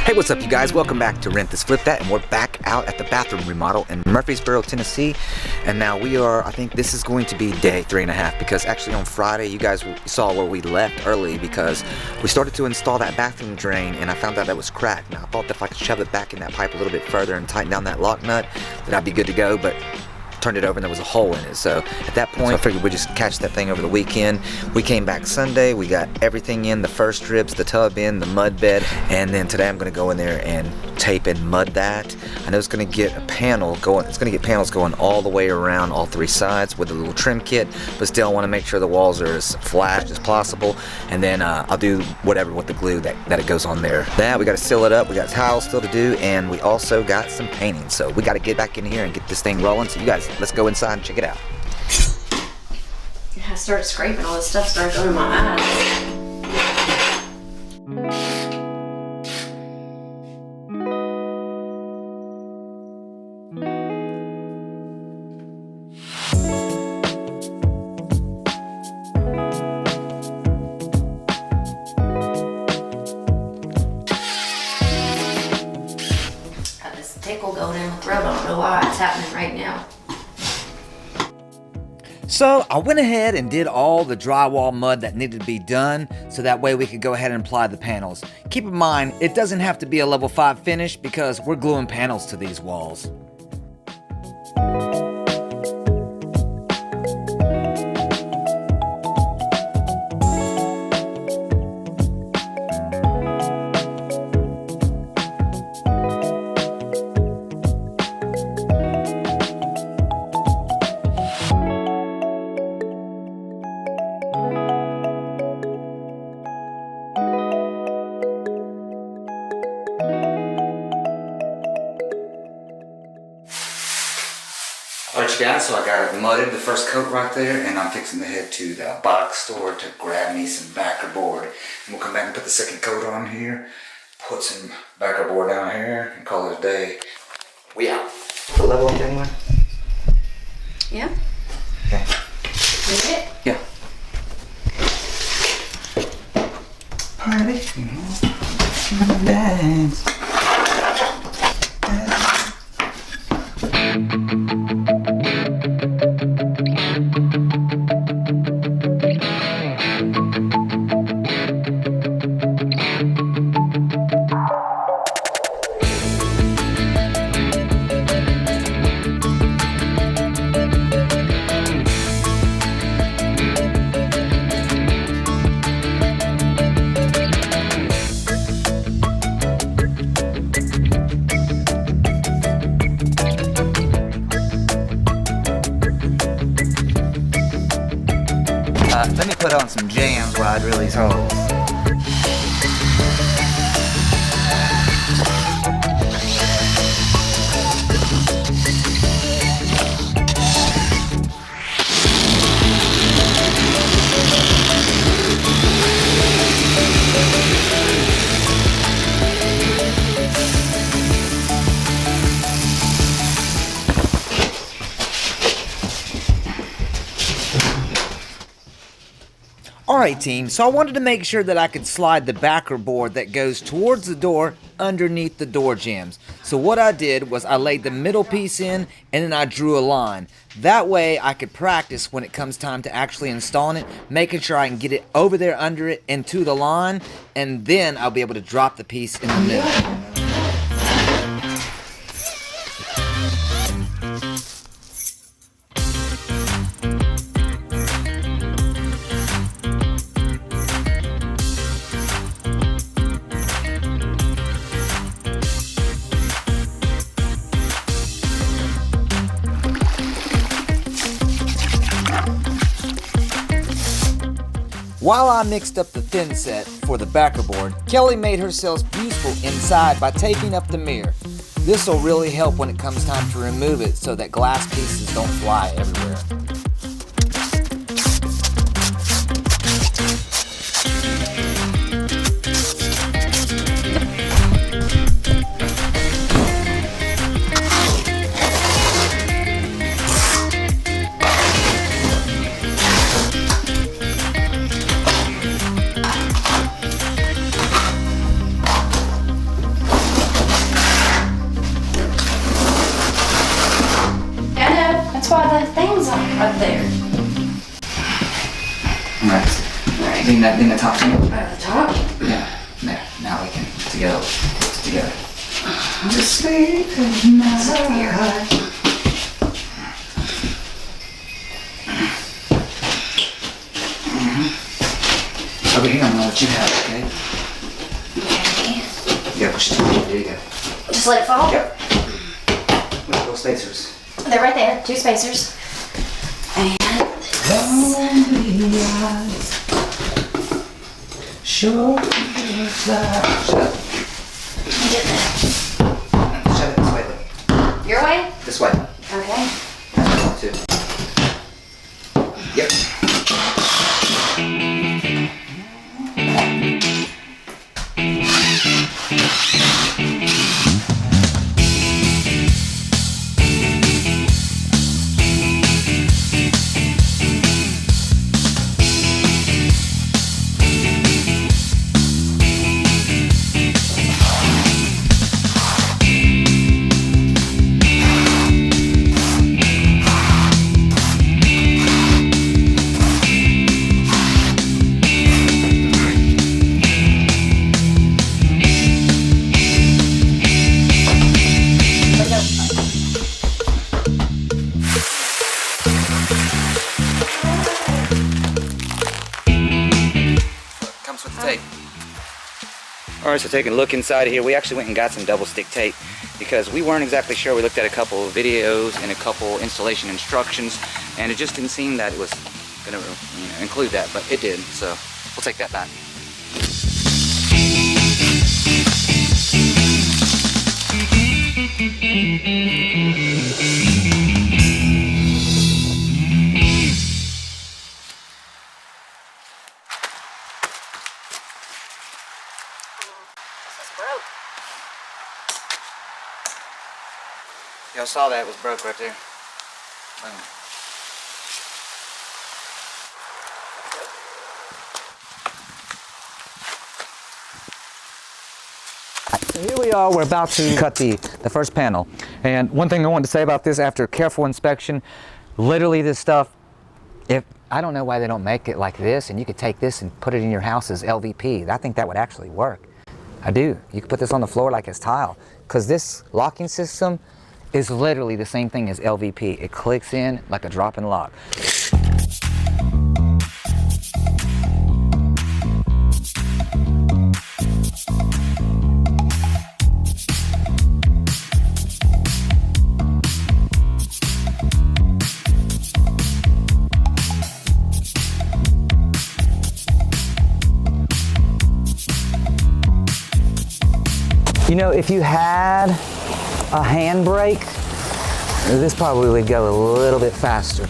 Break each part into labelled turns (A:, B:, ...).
A: Hey, what's up you guys? Welcome back to Rent This Flip That, and we're back out at the bathroom remodel in Murfreesboro, Tennessee. And now we are, I think this is going to be day 3.5, because actually on Friday you guys saw where we left early because we started to install that bathroom drain and I found out that was cracked. Now I thought that if I could shove it back in that pipe a little bit further and tighten down that lock nut, that I'd be good to go, but turned it over and there was a hole in it. So at that point, I figured we'd just catch that thing over the weekend. We came back Sunday, we got everything in, the first strips, the tub in, the mud bed, and then today I'm gonna go in there and tape and mud that. I know it's gonna get a panel going, it's gonna get panels going all the way around all three sides with a little trim kit, but still I wanna make sure the walls are as flat as possible, and then I'll do whatever with the glue that it goes on there. That, we gotta seal it up, we got tiles still to do, and we also got some painting. So we gotta get back in here and get this thing rolling. So you guys, let's go inside and check it out.
B: I started scraping, all this stuff started going in my eyes. Got this tickle going in my throat. I don't know why it's happening right now.
A: So I went ahead and did all the drywall mud that needed to be done, so that way we could go ahead and apply the panels. Keep in mind, it doesn't have to be a level 5 finish because we're gluing panels to these walls. Alright you guys, so I got it mudded, the first coat right there, and I'm fixing to head to the box store to grab me some backer board. And we'll come back and put the second coat on here, put some backer board down here, and call it a day. We out. The level up anyway?
B: Yeah.
A: Okay.
B: Need it?
A: Yeah. Party. Dance. Let me put on some jams while I drill these holes. Alright team, so I wanted to make sure that I could slide the backer board that goes towards the door underneath the door jambs. So what I did was I laid the middle piece in and then I drew a line. That way I could practice when it comes time to actually installing it, making sure I can get it over there under it and to the line, and then I'll be able to drop the piece in the middle. While I mixed up the thin set for the backer board, Kelly made herself useful inside by taping up the mirror. This will really help when it comes time to remove it so that glass pieces don't fly everywhere. Lean the top thing.
B: At the top?
A: Yeah, there. Now we can together. To sleep at night. Over here, I'm gonna let you have it, okay?
B: Okay.
A: You gotta push it. There you go.
B: Just let it fall?
A: Yep. Look at those spacers.
B: They're right there, 2 spacers. And
A: Lonely eyes. Sure. Shut up.
B: get that.
A: Shut it this way, look.
B: Your way?
A: This way.
B: Okay.
A: That's one too. Yep. Alright, so taking a look inside of here, we actually went and got some double stick tape because we weren't exactly sure. We looked at a couple of videos and a couple installation instructions, and it just didn't seem that it was going to include that, but it did, so we'll take that back. Y'all saw that, it was broke right there. Boom. So here we are, we're about to cut the first panel. And one thing I wanted to say about this, after careful inspection, literally this stuff, I don't know why they don't make it like this, and you could take this and put it in your house as LVP. I think that would actually work. I do. You could put this on the floor like as tile, because this locking system is literally the same thing as LVP. It clicks in like a drop and lock. You know, if you had a handbrake, this probably would go a little bit faster.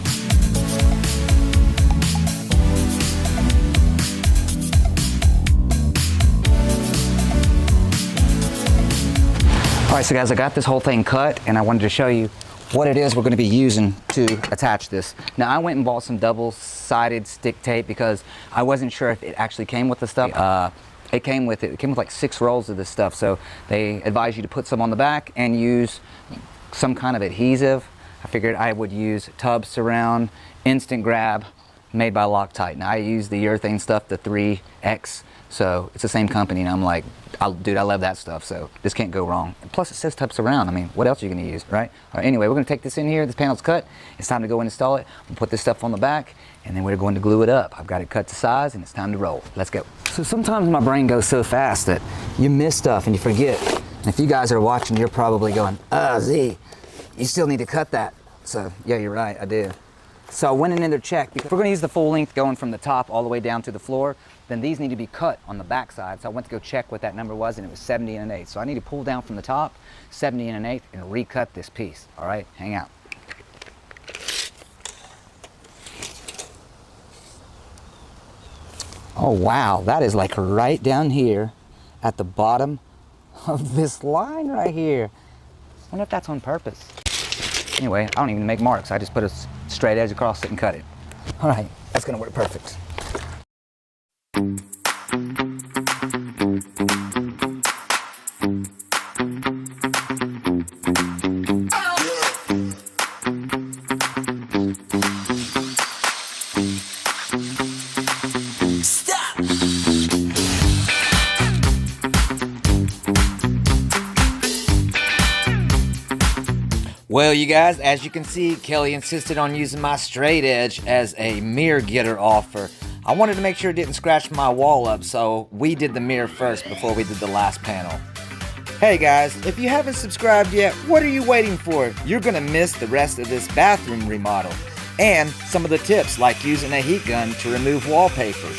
A: All right, so guys, I got this whole thing cut, and I wanted to show you what it is we're going to be using to attach this. Now, I went and bought some double-sided stick tape because I wasn't sure if it actually came with the stuff. It came with like 6 rolls of this stuff, so they advise you to put some on the back and use some kind of adhesive. I figured I would use Tub Surround Instant Grab made by Loctite. Now I use the urethane stuff, the 3X, so it's the same company, and I'm like, dude, I love that stuff, so this can't go wrong. And plus it says Tub Surround. I mean, what else are you gonna use, right? All right, anyway, we're gonna take this in here, this panel's cut, it's time to go and install it. We'll put this stuff on the back, and then we're going to glue it up. I've got it cut to size, and it's time to roll. Let's go. So sometimes my brain goes so fast that you miss stuff and you forget. And if you guys are watching, you're probably going, Z, you still need to cut that. So yeah, you're right, I do. So I went in there to check, because if we're gonna use the full length going from the top all the way down to the floor, then these need to be cut on the back side. So I went to go check what that number was, and it was 70 1/8. So I need to pull down from the top, 70 1/8, and recut this piece. All right, hang out. Oh wow, that is like right down here at the bottom of this line right here. I wonder if that's on purpose. Anyway, I don't even make marks. I just put a straight edge across it and cut it. All right, that's gonna work perfect.
C: Stop!
A: Well, you guys, as you can see, Kelly insisted on using my straight edge as a mirror getter offer. I wanted to make sure it didn't scratch my wall up, so we did the mirror first before we did the last panel. Hey guys, if you haven't subscribed yet, what are you waiting for? You're gonna miss the rest of this bathroom remodel and some of the tips like using a heat gun to remove wallpaper.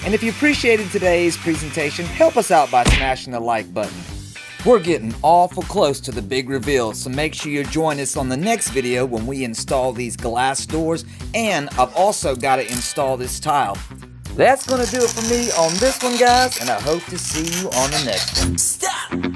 A: And if you appreciated today's presentation, help us out by smashing the like button. We're getting awful close to the big reveal, so make sure you join us on the next video when we install these glass doors, and I've also got to install this tile. That's going to do it for me on this one, guys, and I hope to see you on the next one.
C: Stop!